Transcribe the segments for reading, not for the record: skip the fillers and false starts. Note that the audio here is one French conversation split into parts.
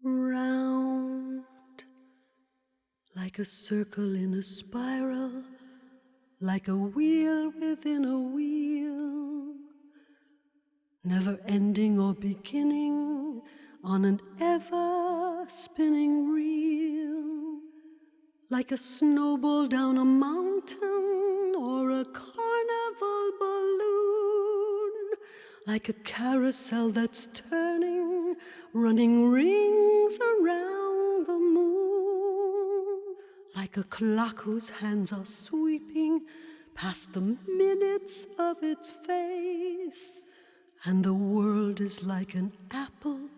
round like a circle in a spiral, like a wheel within a wheel, never ending or beginning on an ever-spinning reel, like a snowball down a mountain or a carnival balloon, like a carousel that's turning, running rings around the moon, like a clock whose hands are sweeping past the minutes of its face, and the world is like an apple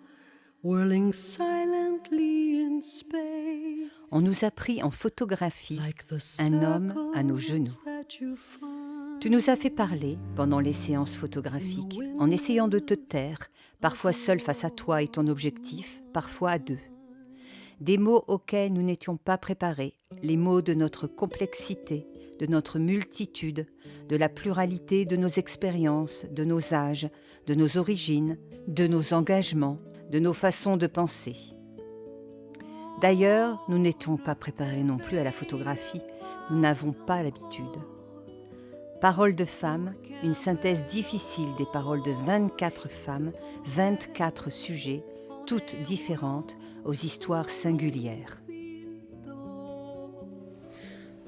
whirling silently in space. On nous a pris en photographie un homme à nos genoux. Tu nous as fait parler pendant les séances photographiques, en essayant de te taire, parfois seul face à toi et ton objectif, parfois à deux. Des mots auxquels nous n'étions pas préparés, les mots de notre complexité, de notre multitude, de la pluralité de nos expériences, de nos âges, de nos origines, de nos engagements, de nos façons de penser. D'ailleurs, nous n'étions pas préparés non plus à la photographie, nous n'avons pas l'habitude. Paroles de femmes, une synthèse difficile des paroles de 24 femmes, 24 sujets, toutes différentes, aux histoires singulières.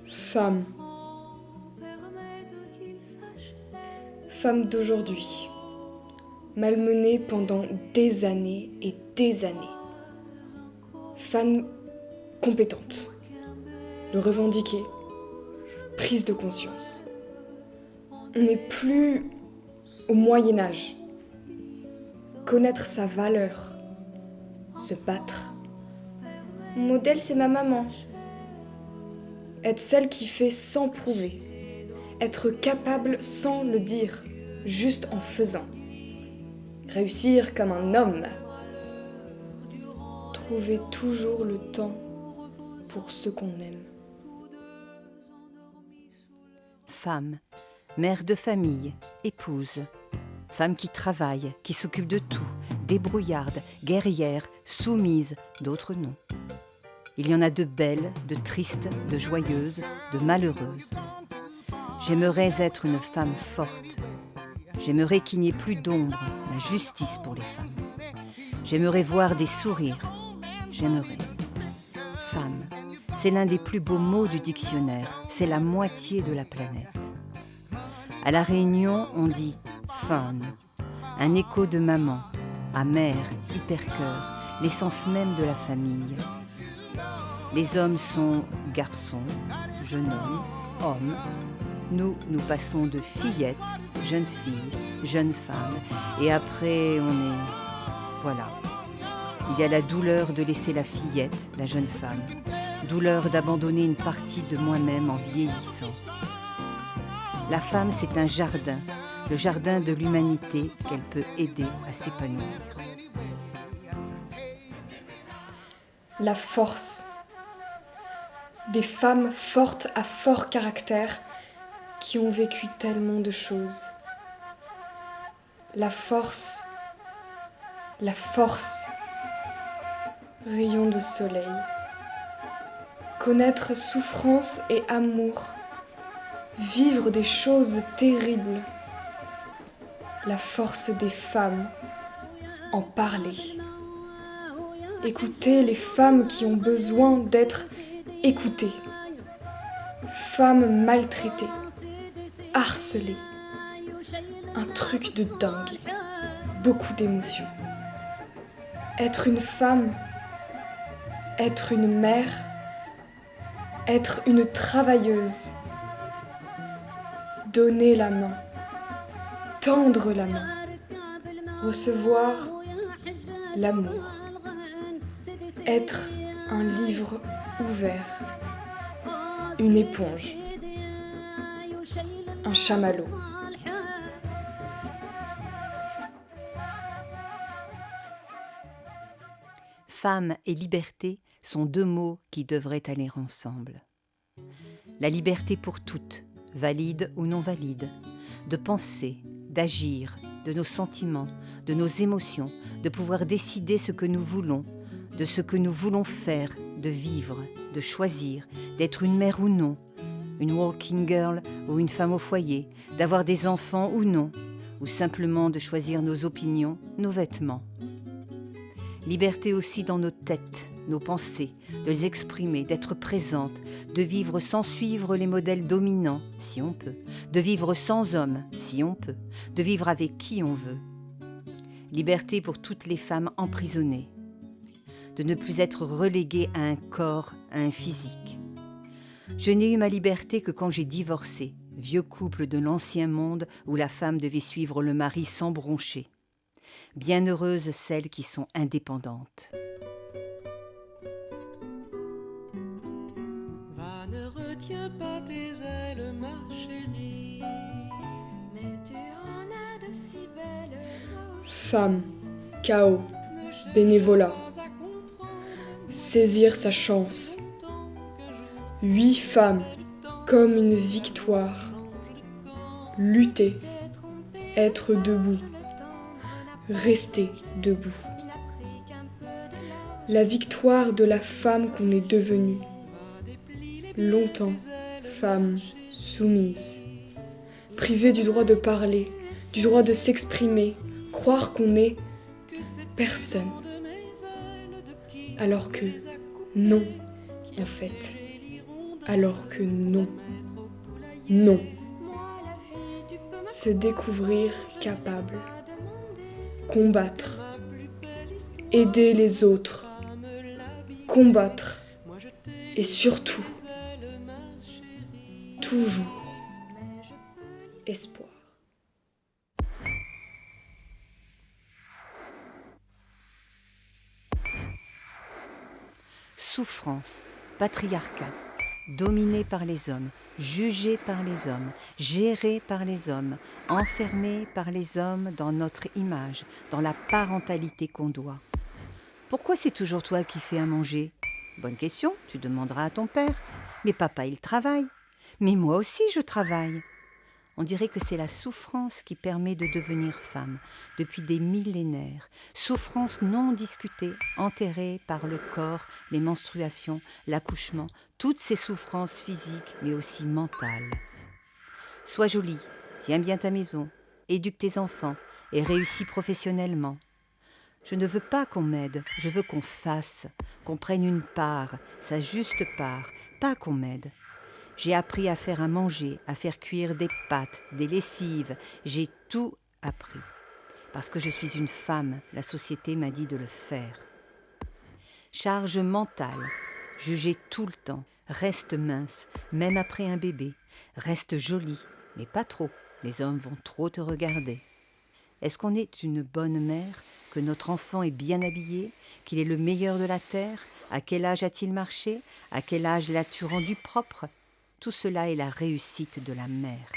Femme. Femme d'aujourd'hui, malmenée pendant des années et des années. Femme compétente, le revendiquer, prise de conscience. On n'est plus au Moyen-Âge. Connaître sa valeur, se battre. Mon modèle, c'est ma maman. Être celle qui fait sans prouver. Être capable sans le dire, juste en faisant. Réussir comme un homme. Trouver toujours le temps pour ce qu'on aime. Femme, mère de famille, épouse. Femme qui travaille, qui s'occupe de tout, débrouillarde, guerrière, soumise, d'autres non. Il y en a de belles, de tristes, de joyeuses, de malheureuses. J'aimerais être une femme forte. J'aimerais qu'il n'y ait plus d'ombre, la justice pour les femmes. J'aimerais voir des sourires. J'aimerais. Femme, c'est l'un des plus beaux mots du dictionnaire. C'est la moitié de la planète. À La Réunion, on dit femme, un écho de maman, à mère, hypercœur, l'essence même de la famille. Les hommes sont garçons, jeune homme. Nous passons de fillette, jeune fille, jeune femme, et après on est... Voilà. Il y a la douleur de laisser la fillette, la jeune femme, douleur d'abandonner une partie de moi-même en vieillissant. La femme, c'est un jardin, le jardin de l'humanité qu'elle peut aider à s'épanouir. La force. Des femmes fortes à fort caractère qui ont vécu tellement de choses. La force. La force. Rayon de soleil. Connaître souffrance et amour. Vivre des choses terribles. La force des femmes. En parler. Écouter les femmes qui ont besoin d'être écoutées. Femmes maltraitées. Harcelées. Un truc de dingue. Beaucoup d'émotions. Être une femme. Être une mère. Être une travailleuse. Donner la main. Tendre la main. Recevoir l'amour. Être un livre ouvert. Une éponge. Un chamallow. Femme et liberté sont deux mots qui devraient aller ensemble. La liberté pour toutes, valide ou non valide, de penser, d'agir, de nos sentiments, de nos émotions, de pouvoir décider ce que nous voulons, de ce que nous voulons faire, de vivre, de choisir, d'être une mère ou non, une working girl ou une femme au foyer, d'avoir des enfants ou non, ou simplement de choisir nos opinions, nos vêtements. Liberté aussi dans nos têtes, nos pensées, de les exprimer, d'être présente, de vivre sans suivre les modèles dominants, si on peut, de vivre sans homme, si on peut, de vivre avec qui on veut. Liberté pour toutes les femmes emprisonnées, de ne plus être reléguées à un corps, à un physique. Je n'ai eu ma liberté que quand j'ai divorcé, vieux couple de l'ancien monde où la femme devait suivre le mari sans broncher. Bienheureuses celles qui sont indépendantes. Va, ne retiens pas tes ailes, ma chérie. Mais tu en as de si belles, toi aussi. Femme, chaos, bénévolat, saisir sa chance. 8 femmes, comme une victoire. Lutter, être debout, rester debout. La victoire de la femme qu'on est devenue. Longtemps, femme soumise. Privée du droit de parler, du droit de s'exprimer, croire qu'on est personne. Alors que non, en fait. Alors que non. Non. Se découvrir capable. Combattre. Aider les autres. Combattre. Et surtout, toujours, espoir. Souffrance, patriarcat, dominé par les hommes, jugé par les hommes, géré par les hommes, enfermé par les hommes dans notre image, dans la parentalité qu'on doit. Pourquoi c'est toujours toi qui fais à manger ? Bonne question, tu demanderas à ton père. Mais papa, il travaille. Mais moi aussi, je travaille. On dirait que c'est la souffrance qui permet de devenir femme, depuis des millénaires. Souffrance non discutée, enterrée par le corps, les menstruations, l'accouchement, toutes ces souffrances physiques, mais aussi mentales. Sois jolie, tiens bien ta maison, éduque tes enfants et réussis professionnellement. Je ne veux pas qu'on m'aide, je veux qu'on fasse, qu'on prenne une part, sa juste part, pas qu'on m'aide. J'ai appris à faire à manger, à faire cuire des pâtes, des lessives. J'ai tout appris. Parce que je suis une femme, la société m'a dit de le faire. Charge mentale, juger tout le temps. Reste mince, même après un bébé. Reste jolie, mais pas trop. Les hommes vont trop te regarder. Est-ce qu'on est une bonne mère, que notre enfant est bien habillé, qu'il est le meilleur de la terre? À quel âge a-t-il marché? À quel âge l'as-tu rendu propre? Tout cela est la réussite de la mère.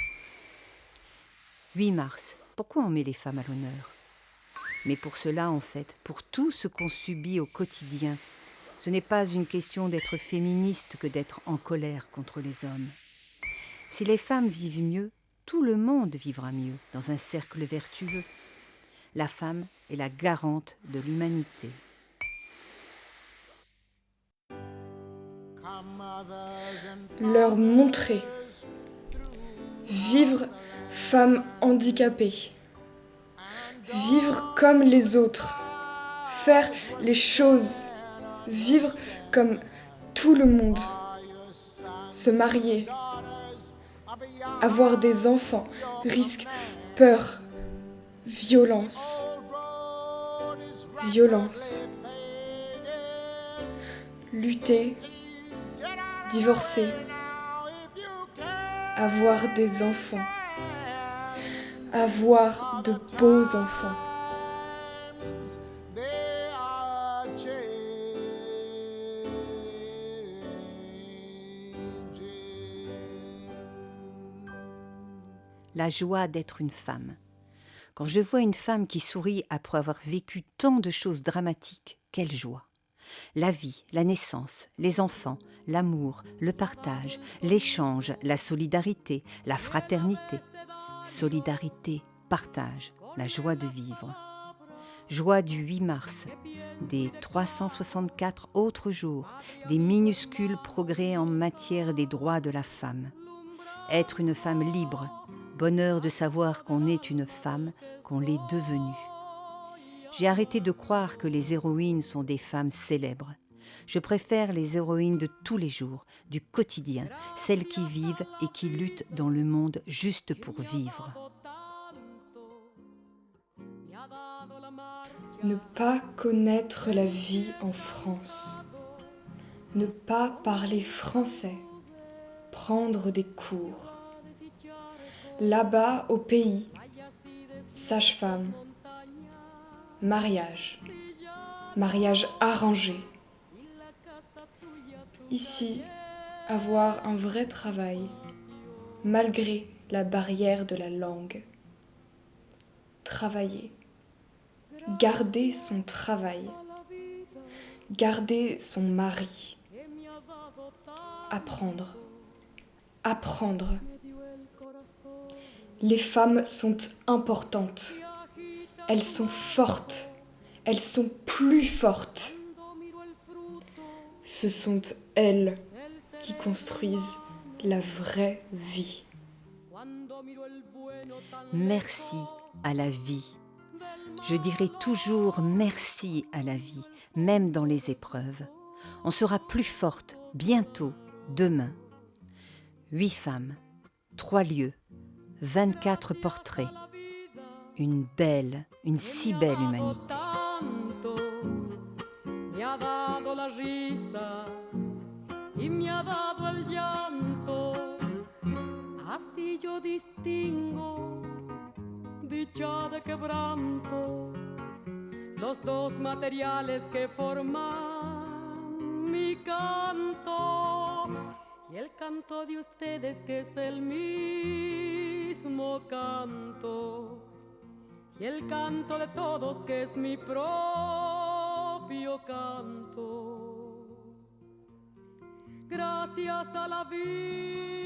8 mars, pourquoi on met les femmes à l'honneur? Mais pour cela, en fait, pour tout ce qu'on subit au quotidien, ce n'est pas une question d'être féministe que d'être en colère contre les hommes. Si les femmes vivent mieux, tout le monde vivra mieux dans un cercle vertueux. La femme est la garante de l'humanité. Leur montrer. Vivre femme handicapée. Vivre comme les autres. Faire les choses. Vivre comme tout le monde. Se marier. Avoir des enfants. Risque, peur, violence. Violence. Lutter. Divorcer, avoir des enfants, avoir de beaux enfants. La joie d'être une femme. Quand je vois une femme qui sourit après avoir vécu tant de choses dramatiques, quelle joie! La vie, la naissance, les enfants, l'amour, le partage, l'échange, la solidarité, la fraternité. Solidarité, partage, la joie de vivre. joie du 8 mars, des 364 autres jours, des minuscules progrès en matière des droits de la femme. Être une femme libre, bonheur de savoir qu'on est une femme, qu'on l'est devenue. J'ai arrêté de croire que les héroïnes sont des femmes célèbres. Je préfère les héroïnes de tous les jours, du quotidien, celles qui vivent et qui luttent dans le monde juste pour vivre. Ne pas connaître la vie en France. Ne pas parler français. Prendre des cours. Là-bas, au pays, sage-femme. Mariage. Mariage arrangé. Ici, avoir un vrai travail, malgré la barrière de la langue. Travailler. Garder son travail. Garder son mari. Apprendre. Apprendre. Les femmes sont importantes. Elles sont fortes. Elles sont plus fortes. Ce sont elles qui construisent la vraie vie. Merci à la vie. Je dirai toujours merci à la vie, même dans les épreuves. On sera plus forte bientôt, demain. 8 femmes, 3 lieux, 24 portraits. Une belle, une si belle humanité. Mi ha dado la risa y me ha dado el llanto, así yo distingo dicha de quebranto, los dos materiales que forman mi canto y el canto de ustedes que es el mismo canto y el canto de todos que es mi propio canto. Gracias a la vida